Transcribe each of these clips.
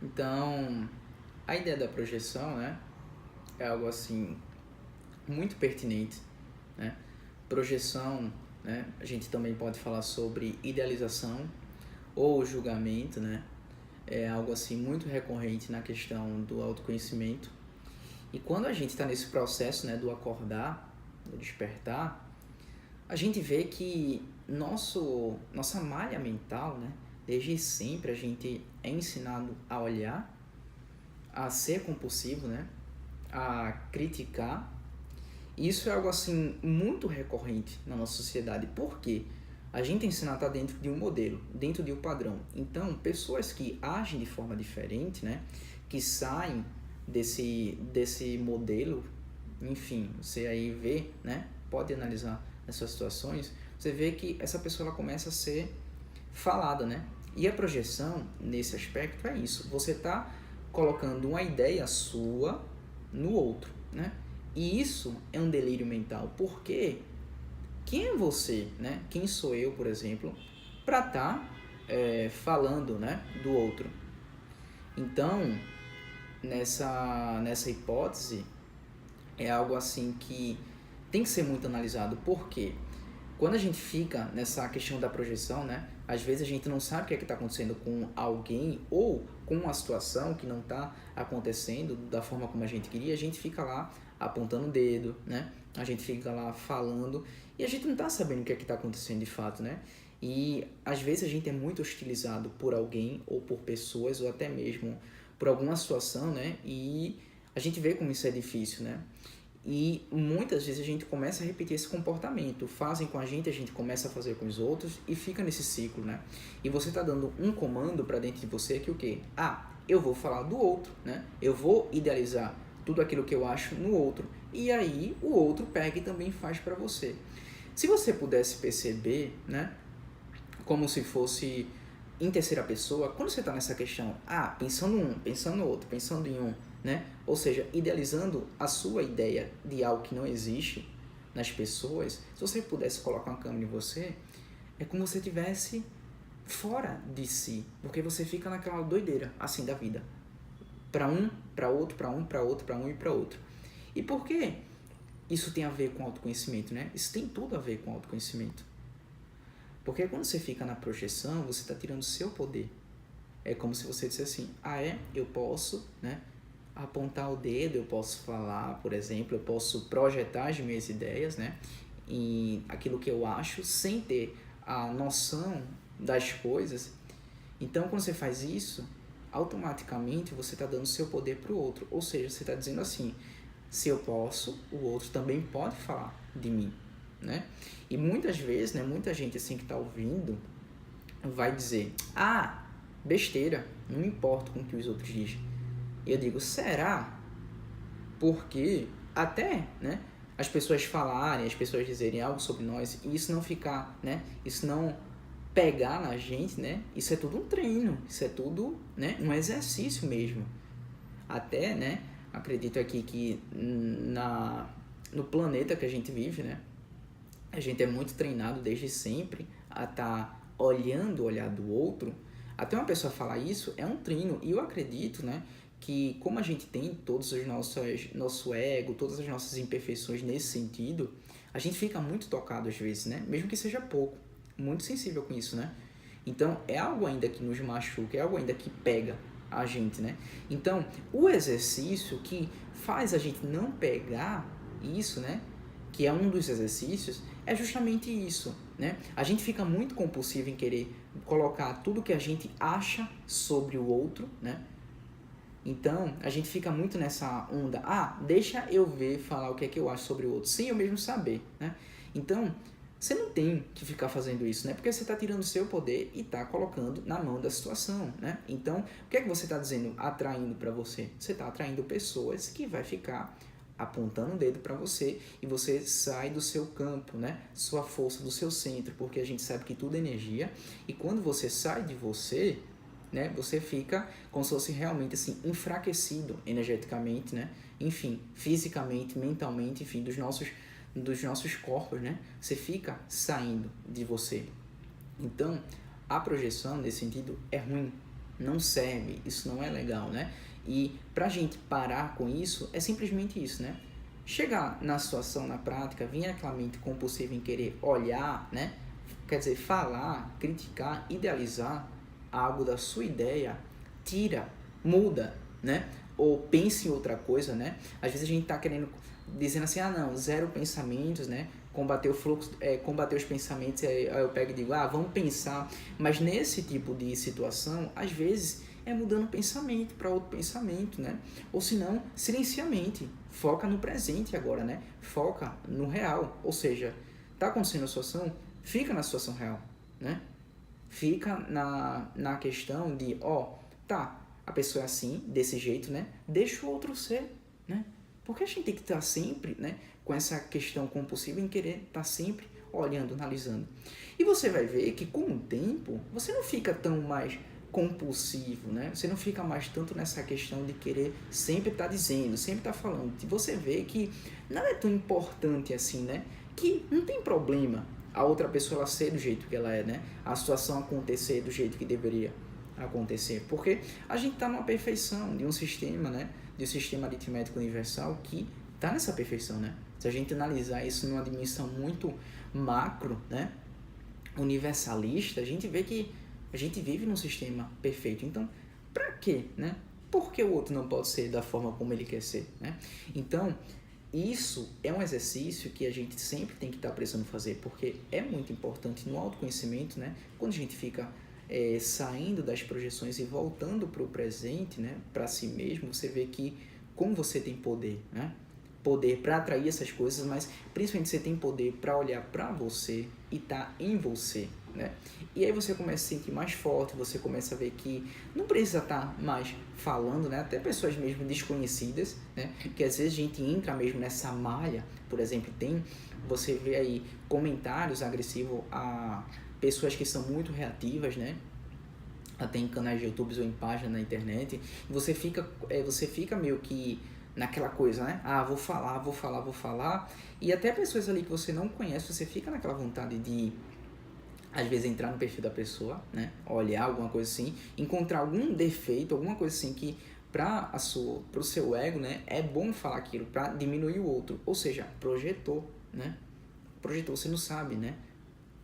Então, a ideia da projeção, né, é algo assim muito pertinente, né? Projeção, né, a gente também pode falar sobre idealização ou julgamento, né? É algo assim muito recorrente na questão do autoconhecimento. E quando a gente está nesse processo, né, do acordar, do despertar, a gente vê que nossa malha mental, né, desde sempre a gente é ensinado a olhar, a ser compulsivo, né, a criticar. E isso é algo assim muito recorrente na nossa sociedade. Por quê? A gente é ensinado a estar dentro de um modelo, dentro de um padrão. Então, pessoas que agem de forma diferente, né, que saem desse modelo, enfim, você aí vê, né, pode analisar essas situações, você vê que essa pessoa ela começa a ser falada, né? E a projeção, nesse aspecto, é isso. Você está colocando uma ideia sua no outro, né? E isso é um delírio mental, porque quem é você, né? Quem sou eu, por exemplo, para estar falando, né, do outro? Então, nessa hipótese, é algo assim que tem que ser muito analisado, porque quando a gente fica nessa questão da projeção, né, às vezes a gente não sabe o que é que está acontecendo com alguém ou com uma situação que não está acontecendo da forma como a gente queria, a gente fica lá apontando o dedo, né, a gente fica lá falando e a gente não está sabendo o que é que está acontecendo de fato, né, e às vezes a gente é muito hostilizado por alguém ou por pessoas ou até mesmo por alguma situação, né, e a gente vê como isso é difícil, né, e muitas vezes a gente começa a repetir esse comportamento, fazem com a gente começa a fazer com os outros e fica nesse ciclo, né? E você está dando um comando para dentro de você que o quê? Ah, eu vou falar do outro, né? Eu vou idealizar tudo aquilo que eu acho no outro. E aí o outro pega e também faz para você. Se você pudesse perceber, né? Como se fosse em terceira pessoa, quando você está nessa questão, pensando um, pensando no outro, pensando em um, né? Ou seja, idealizando a sua ideia de algo que não existe nas pessoas, se você pudesse colocar uma câmera em você, é como se você estivesse fora de si, porque você fica naquela doideira, assim, da vida. Para um, para outro, para um, para outro, para um e para outro. E por que isso tem a ver com autoconhecimento, né? Isso tem tudo a ver com autoconhecimento. Porque quando você fica na projeção, você está tirando o seu poder. É como se você dissesse assim, eu posso, né, apontar o dedo, eu posso falar, por exemplo, eu posso projetar as minhas ideias, né, em aquilo que eu acho, sem ter a noção das coisas. Então, quando você faz isso, automaticamente você está dando seu poder para o outro. Ou seja, você está dizendo assim, se eu posso, o outro também pode falar de mim, né? E muitas vezes, né, muita gente assim que está ouvindo vai dizer, besteira, não me importo com o que os outros dizem. E eu digo, será? Porque até, né, as pessoas falarem, as pessoas dizerem algo sobre nós e isso não ficar, né, isso não pegar na gente, né, isso é tudo um treino, isso é tudo, né, um exercício mesmo. Até, né, acredito aqui que no planeta que a gente vive, né, a gente é muito treinado desde sempre a estar olhando o olhar do outro. Até uma pessoa falar isso é um treino. E eu acredito, né, que como a gente tem todos os nosso ego, todas as nossas imperfeições nesse sentido, a gente fica muito tocado às vezes, né? Mesmo que seja pouco. Muito sensível com isso, né? Então, é algo ainda que nos machuca, é algo ainda que pega a gente, né? Então, o exercício que faz a gente não pegar isso, né? Que é um dos exercícios, é justamente isso, né? A gente fica muito compulsivo em querer colocar tudo que a gente acha sobre o outro, né? Então, a gente fica muito nessa onda, deixa eu ver, falar o que é que eu acho sobre o outro, sem eu mesmo saber, né? Então, você não tem que ficar fazendo isso, né? Porque você está tirando o seu poder e está colocando na mão da situação, né? Então, o que é que você está dizendo, atraindo para você? Você está atraindo pessoas que vai ficar apontando o dedo para você e você sai do seu campo, né? Sua força, do seu centro, porque a gente sabe que tudo é energia e quando você sai de você, né, você fica como se fosse realmente assim enfraquecido energeticamente, né? Enfim, fisicamente, mentalmente, enfim, dos nossos corpos, né? Você fica saindo de você. Então, a projeção nesse sentido é ruim, não serve, isso não é legal, né? E pra gente parar com isso, é simplesmente isso, né? Chegar na situação, na prática, vir aquela mente compulsiva em querer olhar, né? Quer dizer, falar, criticar, idealizar algo da sua ideia, tira, muda, né? Ou pense em outra coisa, né? Às vezes a gente tá querendo, dizendo assim, ah não, zero pensamentos, né? Combater o fluxo, combater os pensamentos, aí eu pego e digo, ah, vamos pensar. Mas nesse tipo de situação, às vezes é mudando o pensamento para outro pensamento, né? Ou se não, silencia a mente, foca no presente agora, né? Foca no real, ou seja, tá acontecendo a situação, fica na situação real, né? Fica na questão de, ó, tá, a pessoa é assim, desse jeito, né? Deixa o outro ser, né? Porque a gente tem que estar sempre, né, com essa questão compulsiva em querer estar sempre olhando, analisando. E você vai ver que com o tempo, você não fica tão mais compulsivo, né? Você não fica mais tanto nessa questão de querer sempre estar dizendo, sempre estar falando. E você vê que nada é tão importante assim, né? Que não tem problema a outra pessoa ela ser do jeito que ela é, né? A situação acontecer do jeito que deveria acontecer. Porque a gente está numa perfeição de um sistema, né? De um sistema aritmético universal que está nessa perfeição, né? Se a gente analisar isso numa dimensão muito macro, né? Universalista, a gente vê que a gente vive num sistema perfeito. Então, para quê, né? Por que o outro não pode ser da forma como ele quer ser, né? Então, isso é um exercício que a gente sempre tem que estar precisando fazer, porque é muito importante no autoconhecimento, né? Quando a gente fica saindo das projeções e voltando para o presente, né? Para si mesmo, você vê que como você tem poder, né? Poder para atrair essas coisas, mas principalmente você tem poder para olhar para você e tá em você, né? E aí você começa a se sentir mais forte, você começa a ver que não precisa estar mais falando, né? Até pessoas mesmo desconhecidas, né? Que às vezes a gente entra mesmo nessa malha, por exemplo, você vê aí comentários agressivos a pessoas que são muito reativas, né? Até em canais de YouTube ou em páginas na internet, você fica meio que naquela coisa, né? Ah, vou falar. E até pessoas ali que você não conhece, você fica naquela vontade de, às vezes, entrar no perfil da pessoa, né? Olhar alguma coisa assim, encontrar algum defeito, alguma coisa assim que pro seu ego, né? É bom falar aquilo para diminuir o outro. Ou seja, projetou, né? Projetou, você não sabe, né?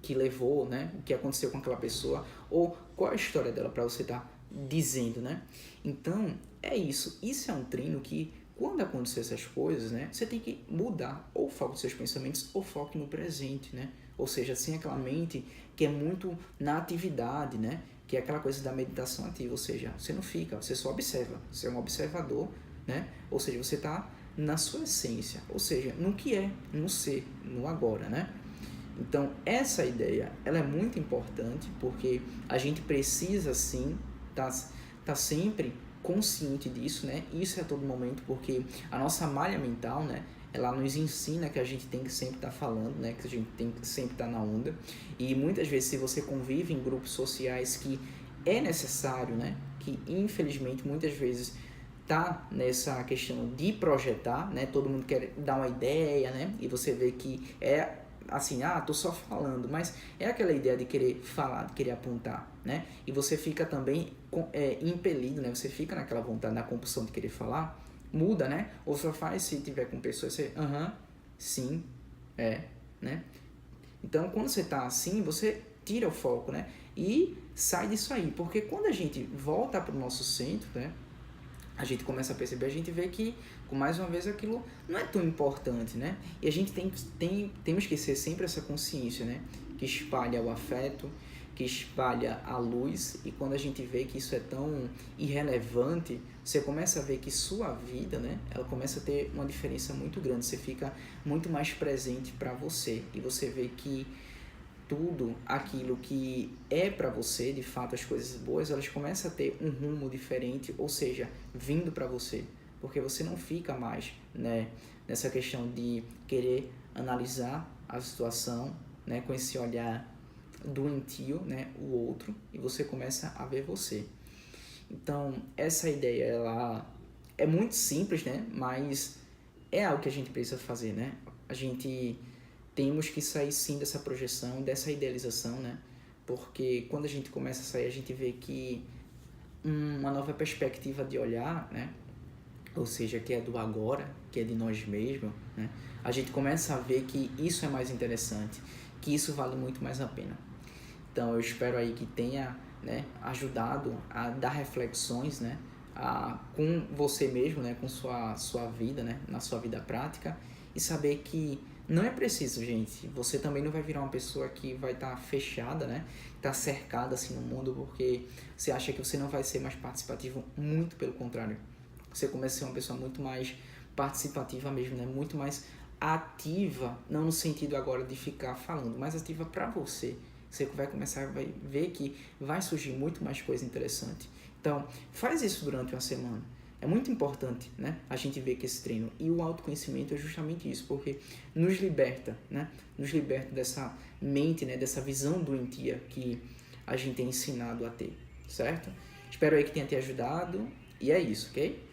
Que levou, né? O que aconteceu com aquela pessoa ou qual a história dela para você estar dizendo, né? Então, é isso. Isso é um treino que quando acontecer essas coisas, né, você tem que mudar ou o foco dos seus pensamentos ou foco no presente, né? Ou seja, sem aquela mente que é muito na atividade, né? Que é aquela coisa da meditação ativa, ou seja, você não fica, você só observa, você é um observador, né? Ou seja, você está na sua essência, ou seja, no que é, no ser, no agora, né? Então, essa ideia, ela é muito importante porque a gente precisa, sim, tá sempre consciente disso, né? Isso é a todo momento, porque a nossa malha mental, né? Ela nos ensina que a gente tem que sempre estar falando, né? Que a gente tem que sempre estar na onda. E muitas vezes, se você convive em grupos sociais que é necessário, né? Que infelizmente muitas vezes tá nessa questão de projetar, né? Todo mundo quer dar uma ideia, né? E você vê que é assim, ah, tô só falando, mas é aquela ideia de querer falar, de querer apontar, né? E você fica também impelido, né? Você fica naquela vontade, na compulsão de querer falar, muda, né? Ou só faz se tiver com pessoas, você, sim, né? Então, quando você tá assim, você tira o foco, né? E sai disso aí, porque quando a gente volta para o nosso centro, né? A gente começa a perceber, a gente vê que, com mais uma vez, aquilo não é tão importante, né? E a gente temos que ser sempre essa consciência, né? Que espalha o afeto, que espalha a luz, e quando a gente vê que isso é tão irrelevante, você começa a ver que sua vida, né? Ela começa a ter uma diferença muito grande, você fica muito mais presente para você, e você vê que tudo aquilo que é para você, de fato, as coisas boas, elas começam a ter um rumo diferente, ou seja, vindo para você, porque você não fica mais, né, nessa questão de querer analisar a situação, né, com esse olhar doentio, né, o outro, e você começa a ver você. Então, essa ideia, ela é muito simples, né, mas é algo que a gente precisa fazer, né? A gente temos que sair sim dessa projeção, dessa idealização, né? Porque quando a gente começa a sair, a gente vê que uma nova perspectiva de olhar, né? Ou seja, que é do agora, que é de nós mesmos, né? A gente começa a ver que isso é mais interessante, que isso vale muito mais a pena. Então eu espero aí que tenha, né, ajudado a dar reflexões, né, com você mesmo, né, com sua vida, né, na sua vida prática, e saber que não é preciso, gente, você também não vai virar uma pessoa que vai estar fechada, né, tá cercada assim no mundo porque você acha que você não vai ser mais participativo, muito pelo contrário. Você começa a ser uma pessoa muito mais participativa mesmo, né, muito mais ativa, não no sentido agora de ficar falando, mas ativa para você. Você vai começar a ver que vai surgir muito mais coisa interessante. Então, faz isso durante uma semana. É muito importante, né? A gente ver que esse treino e o autoconhecimento é justamente isso, porque nos liberta, né? Nos liberta dessa mente, né? Dessa visão doentia que a gente tem ensinado a ter, certo? Espero aí que tenha te ajudado e é isso, ok?